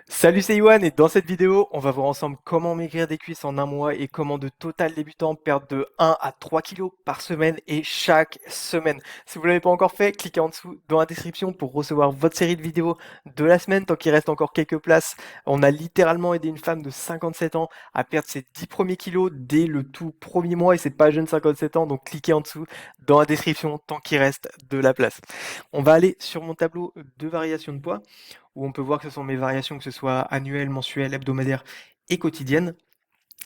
Salut, c'est Yoann et dans cette vidéo, on va voir ensemble comment maigrir des cuisses en un mois et comment de total débutant perdre de 1 à 3 kilos par semaine et chaque semaine. Si vous ne l'avez pas encore fait, cliquez en dessous dans la description pour recevoir votre série de vidéos de la semaine tant qu'il reste encore quelques places. On a littéralement aidé une femme de 57 ans à perdre ses 10 premiers kilos dès le tout premier mois et c'est pas jeune 57 ans, donc cliquez en dessous dans la description tant qu'il reste de la place. On va aller sur mon tableau de variation de poids où on peut voir que ce sont mes variations, que ce soit annuelles, mensuelles, hebdomadaires et quotidiennes.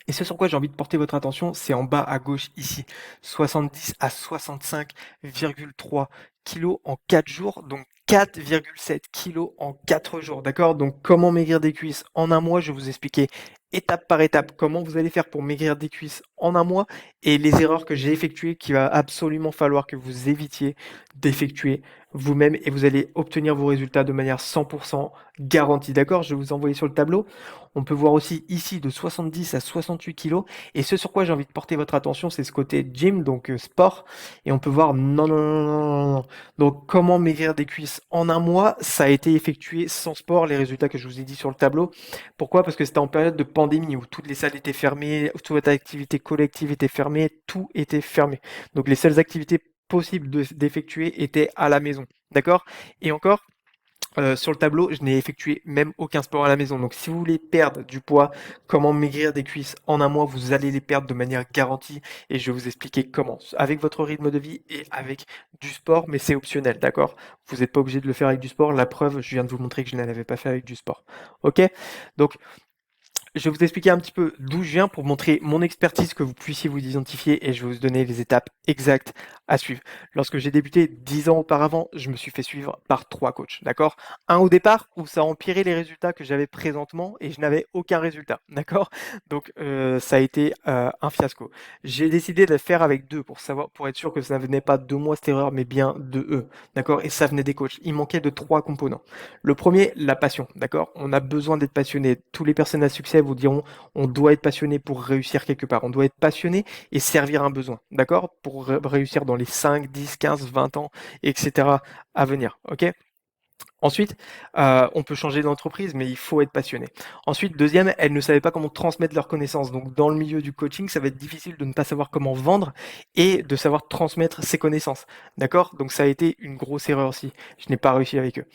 Et ce sur quoi j'ai envie de porter votre attention, c'est en bas à gauche ici, 70 à 65,3 kilos en 4 jours, donc 4,7 kilos en 4 jours, d'accord? Donc comment maigrir des cuisses en un mois, je vais vous expliquer étape par étape comment vous allez faire pour maigrir des cuisses en un mois et les erreurs que j'ai effectuées qu'il va absolument falloir que vous évitiez d'effectuer vous-même et vous allez obtenir vos résultats de manière 100% garantie, d'accord? Je vais vous envoyer sur le tableau. On peut voir aussi ici de 70 à 68 kilos. Et ce sur quoi j'ai envie de porter votre attention, c'est ce côté gym, donc sport. Et on peut voir non, non, non, non, non, non. Donc comment maigrir des cuisses en un mois, ça a été effectué sans sport, les résultats que je vous ai dit sur le tableau. Pourquoi? Parce que c'était en période de pandémie où toutes les salles étaient fermées, toute votre activité collective était fermée, tout était fermé. Donc les seules activités possibles d'effectuer étaient à la maison. D'accord? Et encore, sur le tableau, je n'ai effectué même aucun sport à la maison. Donc, si vous voulez perdre du poids, comment maigrir des cuisses en un mois, vous allez les perdre de manière garantie et je vais vous expliquer comment. Avec votre rythme de vie et avec du sport, mais c'est optionnel, d'accord? Vous n'êtes pas obligé de le faire avec du sport. La preuve, je viens de vous montrer que je ne l'avais pas fait avec du sport. Ok? Donc, je vais vous expliquer un petit peu d'où je viens pour montrer mon expertise, que vous puissiez vous identifier et je vais vous donner les étapes exactes à suivre. Lorsque j'ai débuté 10 ans auparavant, je me suis fait suivre par 3 coachs, d'accord? Un au départ où ça a empiré les résultats que j'avais présentement et je n'avais aucun résultat, d'accord? Donc ça a été un fiasco. J'ai décidé de le faire avec 2 pour savoir, pour être sûr que ça ne venait pas de moi cette erreur, mais bien de eux, d'accord? Et ça venait des coachs. Il manquait de 3 composants. Le premier, la passion, d'accord? On a besoin d'être passionné. Tous les personnes à succès vous diront, on doit être passionné pour réussir quelque part. On doit être passionné et servir un besoin, d'accord? Pour réussir dans les 5, 10, 15, 20 ans, etc. à venir, ok? Ensuite, on peut changer d'entreprise, mais il faut être passionné. Ensuite, deuxième, elles ne savaient pas comment transmettre leurs connaissances. Donc, dans le milieu du coaching, ça va être difficile de ne pas savoir comment vendre et de savoir transmettre ses connaissances. D'accord? Donc, ça a été une grosse erreur aussi. Je n'ai pas réussi avec eux.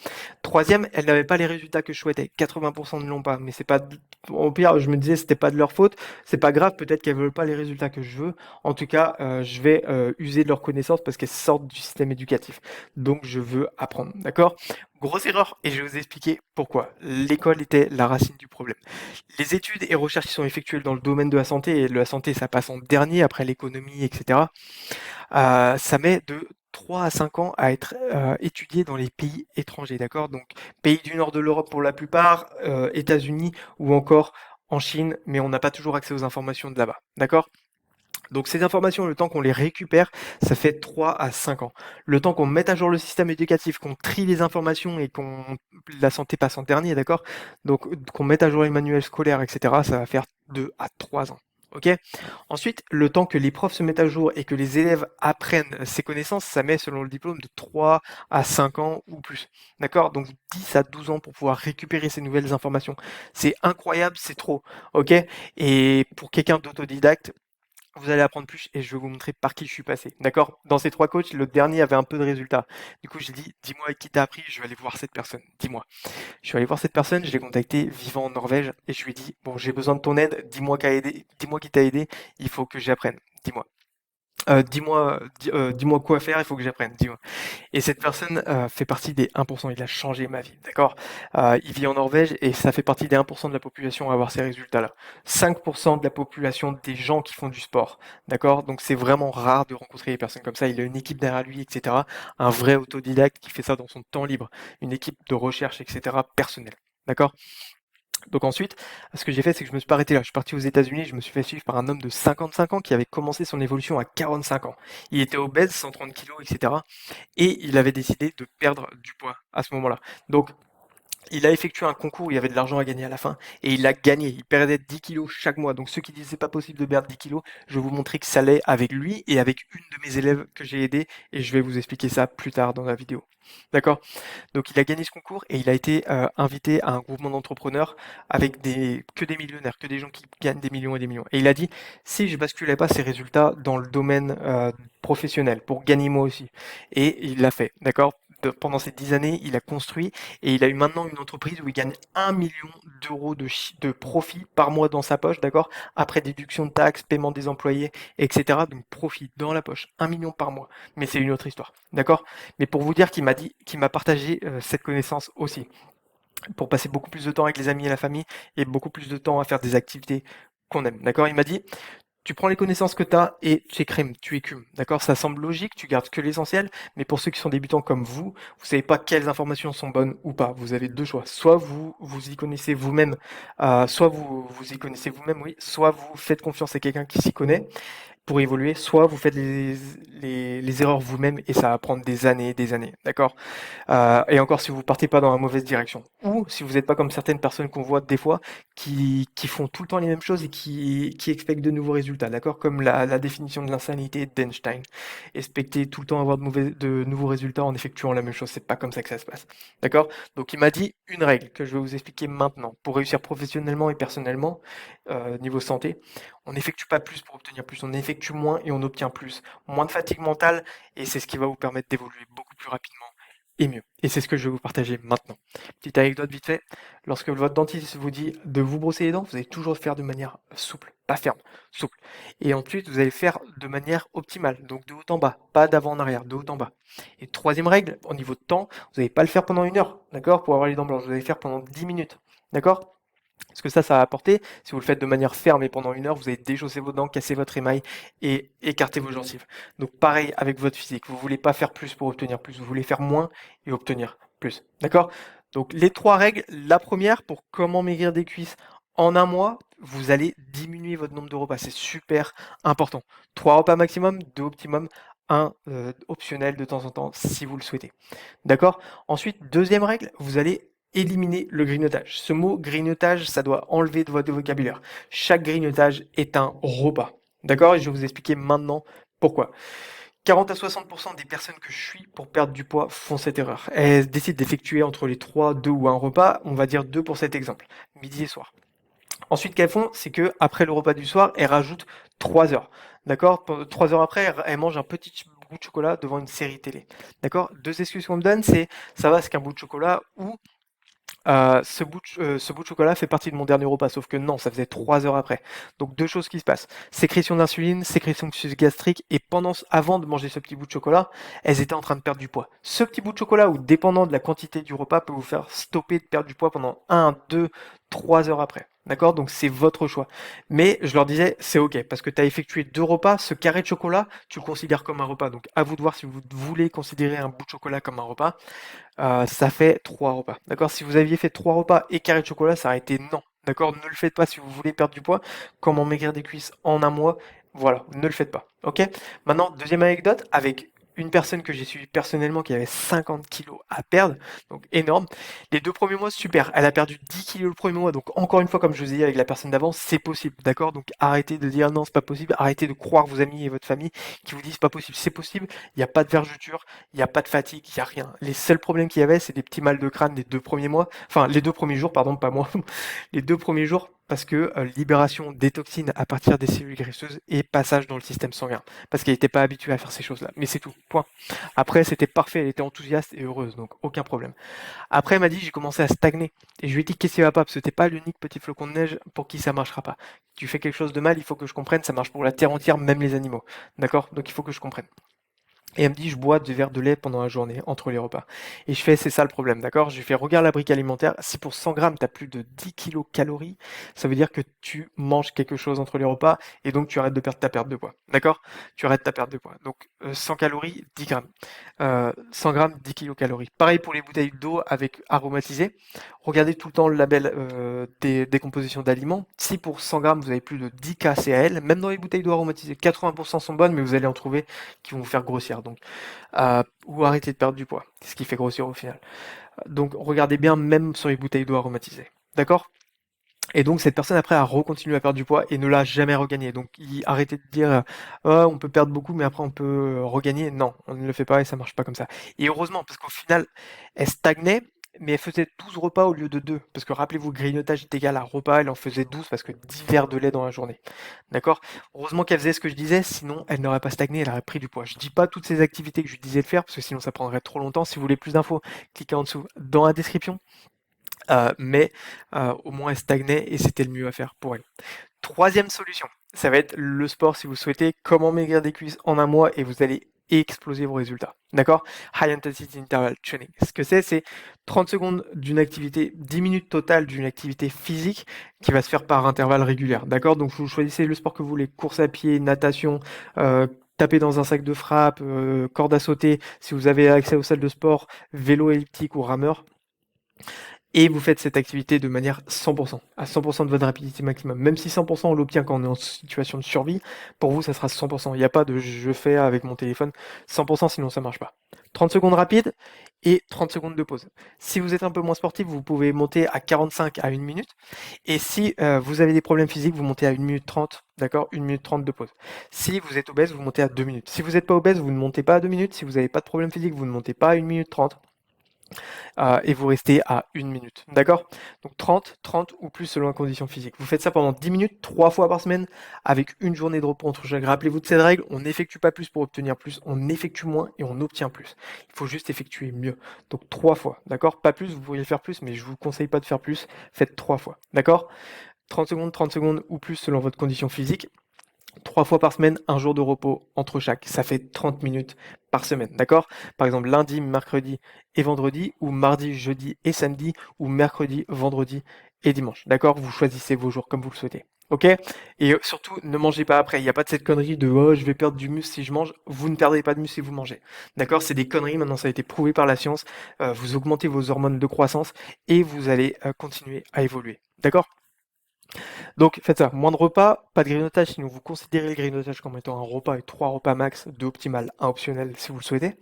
Troisième, elles n'avaient pas les résultats que je souhaitais. 80% ne l'ont pas. Mais c'est pas, au pire, je me disais, c'était pas de leur faute. C'est pas grave. Peut-être qu'elles veulent pas les résultats que je veux. En tout cas, je vais user de leurs connaissances parce qu'elles sortent du système éducatif. Donc, je veux apprendre. D'accord? Grosse erreur, et je vais vous expliquer pourquoi. L'école était la racine du problème. Les études et recherches qui sont effectuées dans le domaine de la santé, et la santé ça passe en dernier après l'économie, etc., ça met de 3 à 5 ans à être étudié dans les pays étrangers, d'accord? Donc pays du nord de l'Europe pour la plupart, États-Unis ou encore en Chine, mais on n'a pas toujours accès aux informations de là-bas, d'accord? Donc ces informations, le temps qu'on les récupère, ça fait 3 à 5 ans. Le temps qu'on mette à jour le système éducatif, qu'on trie les informations et qu'on la santé passe en dernier, d'accord? Donc qu'on mette à jour les manuels scolaires, etc., ça va faire 2 à 3 ans. Ok? Ensuite, le temps que les profs se mettent à jour et que les élèves apprennent ces connaissances, ça met selon le diplôme de 3 à 5 ans ou plus. D'accord? Donc 10 à 12 ans pour pouvoir récupérer ces nouvelles informations. C'est incroyable, c'est trop. Ok? Et pour quelqu'un d'autodidacte, vous allez apprendre plus et je vais vous montrer par qui je suis passé. D'accord? Dans ces 3 coachs, le dernier avait un peu de résultats. Du coup, j'ai dit: «Dis-moi avec qui tu appris, je vais aller voir cette personne, dis-moi». Je suis allé voir cette personne, je l'ai contacté vivant en Norvège et je lui ai dit: «Bon, j'ai besoin de ton aide, dis-moi qui t'a aidé, il faut que j'apprenne, dis-moi». Dis-moi quoi faire, il faut que j'apprenne, dis-moi. Et cette personne fait partie des 1%. Il a changé ma vie, d'accord? Il vit en Norvège et ça fait partie des 1% de la population à avoir ces résultats-là. 5% de la population des gens qui font du sport, d'accord? Donc c'est vraiment rare de rencontrer des personnes comme ça. Il a une équipe derrière lui, etc. Un vrai autodidacte qui fait ça dans son temps libre. Une équipe de recherche, etc. personnelle, d'accord? Donc ensuite, ce que j'ai fait, c'est que je me suis pas arrêté là. Je suis parti aux États-Unis, je me suis fait suivre par un homme de 55 ans qui avait commencé son évolution à 45 ans. Il était obèse, 130 kilos, etc. Et il avait décidé de perdre du poids à ce moment-là. Donc Il a effectué un concours où il y avait de l'argent à gagner à la fin et il a gagné. Il perdait 10 kilos chaque mois. Donc ceux qui disaient c'est pas possible de perdre 10 kilos, je vais vous montrer que ça l'est avec lui et avec une de mes élèves que j'ai aidé et je vais vous expliquer ça plus tard dans la vidéo. D'accord? Donc il a gagné ce concours et il a été invité à un groupement d'entrepreneurs avec que des millionnaires, que des gens qui gagnent des millions et des millions. Et il a dit, si je basculais pas ces résultats dans le domaine professionnel pour gagner moi aussi. Et il l'a fait, d'accord? Pendant ces 10 années, il a construit et il a eu maintenant une entreprise où il gagne 1 million d'euros de profit par mois dans sa poche, d'accord? Après déduction de taxes, paiement des employés, etc. Donc profit dans la poche, 1 million par mois. Mais c'est une autre histoire, d'accord? Mais pour vous dire qu'il m'a partagé cette connaissance aussi, pour passer beaucoup plus de temps avec les amis et la famille et beaucoup plus de temps à faire des activités qu'on aime. D'accord? Il m'a dit, tu prends les connaissances que tu as et tu écrémes, tu écumes. D'accord? Ça semble logique, tu gardes que l'essentiel, mais pour ceux qui sont débutants comme vous savez pas quelles informations sont bonnes ou pas. Vous avez deux choix. Soit vous y connaissez vous-même, soit vous y connaissez vous-même, oui, soit vous faites confiance à quelqu'un qui s'y connaît pour évoluer, soit vous faites les erreurs vous-même et ça va prendre des années, d'accord? Et encore si vous partez pas dans la mauvaise direction. Ou si vous n'êtes pas comme certaines personnes qu'on voit des fois qui font tout le temps les mêmes choses et qui expectent de nouveaux résultats, d'accord? Comme la définition de l'insanité d'Einstein. Expecter tout le temps avoir de nouveaux résultats en effectuant la même chose, c'est pas comme ça que ça se passe, d'accord? Donc il m'a dit une règle que je vais vous expliquer maintenant pour réussir professionnellement et personnellement, niveau santé. On n'effectue pas plus pour obtenir plus, on effectue moins et on obtient plus. Moins de fatigue mentale et c'est ce qui va vous permettre d'évoluer beaucoup plus rapidement et mieux. Et c'est ce que je vais vous partager maintenant. Petite anecdote vite fait, lorsque votre dentiste vous dit de vous brosser les dents, vous allez toujours le faire de manière souple, pas ferme, souple. Et ensuite, vous allez le faire de manière optimale, donc de haut en bas, pas d'avant en arrière, de haut en bas. Et troisième règle, au niveau de temps, vous n'allez pas le faire pendant 1 heure, d'accord, pour avoir les dents blanches, vous allez le faire pendant 10 minutes, d'accord? Parce que ça va apporter, si vous le faites de manière ferme et pendant 1 heure, vous allez déchausser vos dents, casser votre émail et écarter vos gencives. Donc pareil avec votre physique, vous voulez pas faire plus pour obtenir plus, vous voulez faire moins et obtenir plus. D'accord? Donc les trois règles, la première pour comment maigrir des cuisses en 1 mois, vous allez diminuer votre nombre de repas, c'est super important. 3 repas maximum, 2 optimum, un optionnel de temps en temps si vous le souhaitez. D'accord? Ensuite, deuxième règle, vous allez éliminer le grignotage. Ce mot grignotage, ça doit enlever de votre vocabulaire. Chaque grignotage est un repas. D'accord? Et je vais vous expliquer maintenant pourquoi. 40 à 60% des personnes que je suis pour perdre du poids font cette erreur. Elles décident d'effectuer entre les 3, 2 ou un repas, on va dire 2 pour cet exemple, midi et soir. Ensuite, qu'elles font, c'est que après le repas du soir, elles rajoutent 3 heures. D'accord? 3 heures après, elles mangent un petit bout de chocolat devant une série télé. D'accord? Deux excuses qu'on me donne, c'est ça va, c'est qu'un bout de chocolat ou ce bout de chocolat fait partie de mon dernier repas, sauf que non, ça faisait 3 heures après. Donc deux choses qui se passent. Sécrétion d'insuline, sécrétion de sucre gastrique, et avant de manger ce petit bout de chocolat, elles étaient en train de perdre du poids. Ce petit bout de chocolat, ou dépendant de la quantité du repas, peut vous faire stopper de perdre du poids pendant 1, 2, 3 heures après. D'accord? Donc c'est votre choix. Mais je leur disais, c'est ok, parce que tu as effectué 2 repas, ce carré de chocolat, tu le considères comme un repas. Donc à vous de voir si vous voulez considérer un bout de chocolat comme un repas. Ça fait 3 repas. D'accord? Si vous aviez fait 3 repas et carré de chocolat, ça aurait été non. D'accord? Ne le faites pas si vous voulez perdre du poids. Comment maigrir des cuisses en 1 mois? Voilà, ne le faites pas. Ok? Maintenant, deuxième anecdote, avec une personne que j'ai suivie personnellement qui avait 50 kilos à perdre, donc énorme. Les 2 premiers mois, super. Elle a perdu 10 kilos le premier mois, donc encore une fois, comme je vous ai dit avec la personne d'avant, c'est possible. D'accord? Donc arrêtez de dire non, c'est pas possible. Arrêtez de croire vos amis et votre famille qui vous disent pas possible. C'est possible. Il n'y a pas de vergeture, il n'y a pas de fatigue, il n'y a rien. Les seuls problèmes qu'il y avait, c'est des petits mal de crâne les 2 premiers mois, enfin les 2 premiers jours, pardon, pas moi, les 2 premiers jours, parce que libération des toxines à partir des cellules graisseuses et passage dans le système sanguin, parce qu'elle n'était pas habituée à faire ces choses-là. Mais c'est tout, point. Après, c'était parfait, elle était enthousiaste et heureuse, donc aucun problème. Après, elle m'a dit, j'ai commencé à stagner. Et je lui ai dit, qu'est-ce qui va pas? Parce que t'es pas l'unique petit flocon de neige pour qui ça marchera pas. Tu fais quelque chose de mal, il faut que je comprenne, ça marche pour la terre entière, même les animaux. D'accord? Donc il faut que je comprenne. Et elle me dit, je bois 2 verres de lait pendant la journée, entre les repas. Et je fais, c'est ça le problème, d'accord? Je lui fais, regarde la brique alimentaire. Si pour 100 grammes, tu as plus de 10 kilocalories, ça veut dire que tu manges quelque chose entre les repas et donc tu arrêtes de perdre ta perte de poids, d'accord? Tu arrêtes ta perte de poids. Donc 100 calories, 10 grammes. 100 grammes, 10 kilocalories. Pareil pour les bouteilles d'eau avec aromatisé. Regardez tout le temps le label des compositions d'aliments. Si pour 100 grammes, vous avez plus de 10 kcal, même dans les bouteilles d'eau aromatisées, 80% sont bonnes, mais vous allez en trouver qui vont vous faire grossir. Donc, ou arrêter de perdre du poids, c'est ce qui fait grossir au final. Donc regardez bien même sur les bouteilles d'eau aromatisées. D'accord? Et donc cette personne après a recontinué à perdre du poids et ne l'a jamais regagné. Donc arrêtez de dire «Oh, on peut perdre beaucoup mais après on peut regagner». Non, on ne le fait pas et ça marche pas comme ça. Et heureusement parce qu'au final, elle stagnait, mais elle faisait 12 repas au lieu de 2. Parce que rappelez-vous, grignotage est égal à repas, elle en faisait 12 parce que 10 verres de lait dans la journée. D'accord? Heureusement qu'elle faisait ce que je disais, sinon elle n'aurait pas stagné, elle aurait pris du poids. Je dis pas toutes ces activités que je lui disais de faire parce que sinon ça prendrait trop longtemps. Si vous voulez plus d'infos, cliquez en dessous dans la description. Mais au moins elle stagnait et c'était le mieux à faire pour elle. Troisième solution, ça va être le sport si vous souhaitez. Comment maigrir des cuisses en un mois et vous allez exploser vos résultats. D'accord? High Intensity Interval Training. Ce que c'est 30 secondes d'une activité, 10 minutes totales d'une activité physique qui va se faire par intervalle régulier. D'accord? Donc vous choisissez le sport que vous voulez, course à pied, natation, taper dans un sac de frappe, corde à sauter, si vous avez accès aux salles de sport, vélo elliptique ou rameur. Et vous faites cette activité de manière 100%, à 100% de votre rapidité maximum. Même si 100% on l'obtient quand on est en situation de survie, pour vous ça sera 100%. Il n'y a pas de je fais avec mon téléphone 100% sinon ça marche pas. 30 secondes rapides et 30 secondes de pause. Si vous êtes un peu moins sportif, vous pouvez monter à 45 à 1 minute. Et si vous avez des problèmes physiques, vous montez à 1 minute 30, d'accord? 1 minute 30 de pause. Si vous êtes obèse, vous montez à 2 minutes. Si vous n'êtes pas obèse, vous ne montez pas à 2 minutes. Si vous n'avez pas de problème physique, vous ne montez pas à 1 minute 30. Et vous restez à 1 minute. D'accord? Donc 30, 30 ou plus selon la condition physique. Vous faites ça pendant 10 minutes, 3 fois par semaine, avec une journée de repos entre chaque. Rappelez-vous de cette règle, on n'effectue pas plus pour obtenir plus, on effectue moins et on obtient plus. Il faut juste effectuer mieux. Donc 3 fois, d'accord? Pas plus, vous pourriez faire plus, mais je vous conseille pas de faire plus, faites 3 fois, d'accord? 30 secondes ou plus selon votre condition physique. 3 fois par semaine, un jour de repos entre chaque. Ça fait 30 minutes par semaine, d'accord? Par exemple, lundi, mercredi et vendredi, ou mardi, jeudi et samedi, ou mercredi, vendredi et dimanche, d'accord? Vous choisissez vos jours comme vous le souhaitez, ok? Et surtout, ne mangez pas après. Il n'y a pas de cette connerie de «Oh, je vais perdre du muscle si je mange». Vous ne perdez pas de muscle si vous mangez, d'accord? C'est des conneries, maintenant ça a été prouvé par la science. Vous augmentez vos hormones de croissance et vous allez continuer à évoluer, d'accord? Donc faites ça, moins de repas, pas de grignotage, sinon vous considérez le grignotage comme étant un repas et 3 repas max, 2 optimal, un optionnel si vous le souhaitez.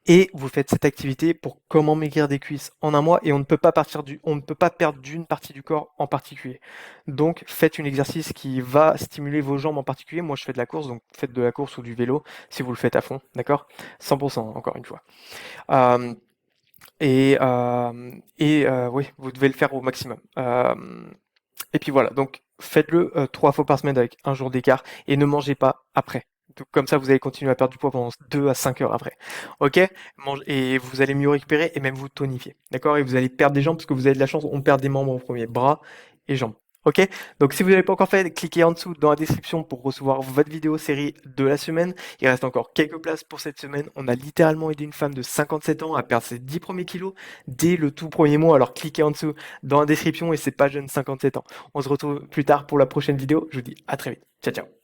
Et vous faites cette activité pour comment maigrir des cuisses en un mois et on ne peut pas perdre d'une partie du corps en particulier. Donc faites un exercice qui va stimuler vos jambes en particulier. Moi je fais de la course, donc faites de la course ou du vélo si vous le faites à fond, d'accord? 100% encore une fois. Euh, oui, vous devez le faire au maximum. Et puis voilà, donc faites-le 3 fois par semaine avec un jour d'écart et ne mangez pas après. Donc, comme ça, vous allez continuer à perdre du poids pendant 2 à 5 heures après. Ok? Et vous allez mieux récupérer et même vous tonifier. D'accord? Et vous allez perdre des jambes parce que vous avez de la chance, on perd des membres en premier, bras et jambes. Ok? Donc si vous n'avez pas encore fait, cliquez en dessous dans la description pour recevoir votre vidéo série de la semaine. Il reste encore quelques places pour cette semaine. On a littéralement aidé une femme de 57 ans à perdre ses 10 premiers kilos dès le tout premier mois. Alors cliquez en dessous dans la description et c'est pas jeune 57 ans. On se retrouve plus tard pour la prochaine vidéo. Je vous dis à très vite. Ciao ciao.